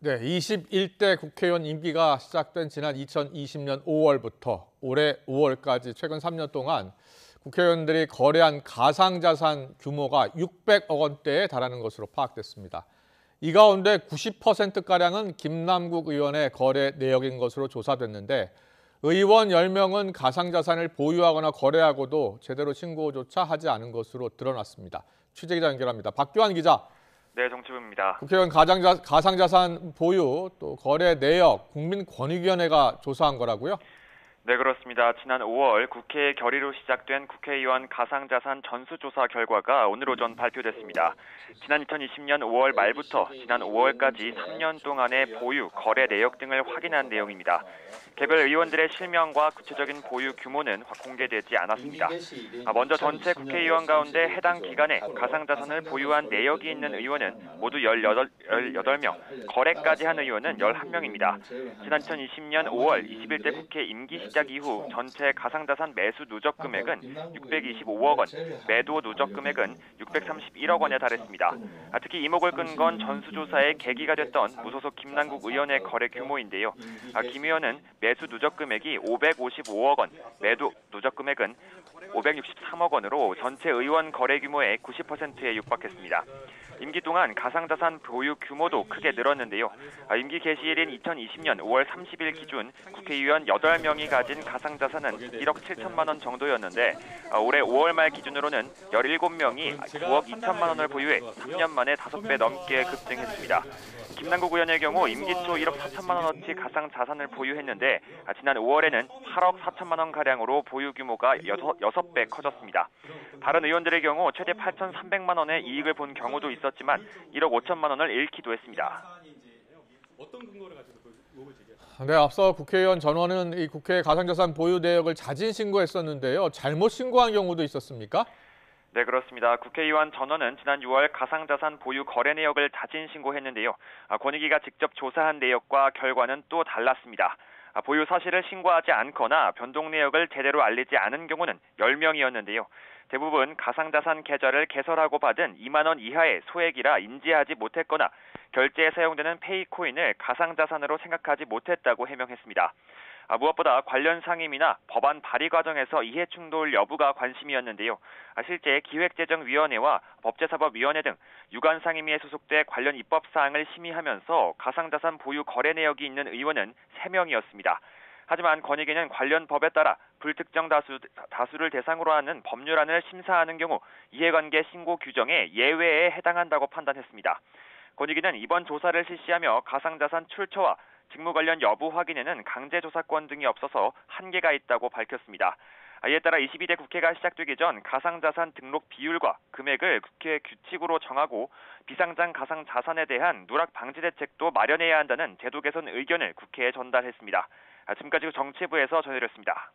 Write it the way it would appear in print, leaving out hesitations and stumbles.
네, 21대 국회의원 임기가 시작된 지난 2020년 5월부터 올해 5월까지 최근 3년 동안 국회의원들이 거래한 가상자산 규모가 600억 원대에 달하는 것으로 파악됐습니다. 이 가운데 90%가량은 김남국 의원의 거래 내역인 것으로 조사됐는데 의원 10명은 가상자산을 보유하거나 거래하고도 제대로 신고조차 하지 않은 것으로 드러났습니다. 취재기자 연결합니다. 박규환 기자. 네, 정치부입니다. 국회의원 가상자산 보유 또 거래 내역 국민권익위원회가 조사한 거라고요? 네, 그렇습니다. 지난 5월 국회 결의로 시작된 국회의원 가상자산 전수조사 결과가 오늘 오전 발표됐습니다. 지난 2020년 5월 말부터 지난 5월까지 3년 동안의 보유, 거래 내역 등을 확인한 내용입니다. 개별 의원들의 실명과 구체적인 보유 규모는 공개되지 않았습니다. 먼저 전체 국회의원 가운데 해당 기간에 가상자산을 보유한 내역이 있는 의원은 모두 18명, 거래까지 한 의원은 11명입니다. 지난 2020년 5월 21대 국회 임기 시작 이후 전체 가상자산 매수 누적 금액은 625억 원, 매도 누적 금액은 631억 원에 달했습니다. 특히 이목을 끈 건 전수조사의 계기가 됐던 무소속 김남국 의원의 거래 규모인데요. 김 의원은 매수 누적 금액이 555억 원, 매도 누적 금액은 563억 원으로 전체 의원 거래 규모의 90%에 육박했습니다. 임기 동안 가상자산 보유 규모도 크게 늘었는데요. 임기 개시일인 2020년 5월 30일 기준 국회의원 8명이 가진 가상자산은 1억 7천만 원 정도였는데 올해 5월 말 기준으로는 17명이 9억 2천만 원을 보유해 3년 만에 5배 넘게 급증했습니다. 김남국 의원의 경우 임기 초 1억 4천만 원어치 가상자산을 보유했는데 지난 5월에는 8억 4천만 원가량으로 보유 규모가 6배 커졌습니다. 다른 의원들의 경우 최대 8,300만 원의 이익을 본 경우도 있었지만 1억 5천만 원을 잃기도 했습니다. 네, 앞서 국회의원 전원은 이 국회 가상자산 보유 내역을 자진 신고했었는데요. 잘못 신고한 경우도 있었습니까? 네, 그렇습니다. 국회의원 전원은 지난 6월 가상자산 보유 거래 내역을 자진 신고했는데요. 권익위가 직접 조사한 내역과 결과는 또 달랐습니다. 보유 사실을 신고하지 않거나 변동 내역을 제대로 알리지 않은 경우는 10명이었는데요. 대부분 가상자산 계좌를 개설하고 받은 2만 원 이하의 소액이라 인지하지 못했거나 결제에 사용되는 페이코인을 가상자산으로 생각하지 못했다고 해명했습니다. 무엇보다 관련 상임이나 법안 발의 과정에서 이해충돌 여부가 관심이었는데요. 실제 기획재정위원회와 법제사법위원회 등 유관 상임위에 소속돼 관련 입법 사항을 심의하면서 가상자산 보유 거래 내역이 있는 의원은 3명이었습니다. 하지만 권익위는 관련 법에 따라 불특정 다수를 대상으로 하는 법률안을 심사하는 경우 이해관계 신고 규정에 예외에 해당한다고 판단했습니다. 권익위는 이번 조사를 실시하며 가상자산 출처와 직무 관련 여부 확인에는 강제조사권 등이 없어서 한계가 있다고 밝혔습니다. 이에 따라 22대 국회가 시작되기 전 가상자산 등록 비율과 금액을 국회 규칙으로 정하고 비상장 가상자산에 대한 누락 방지 대책도 마련해야 한다는 제도 개선 의견을 국회에 전달했습니다. 지금까지 정치부에서 전해드렸습니다.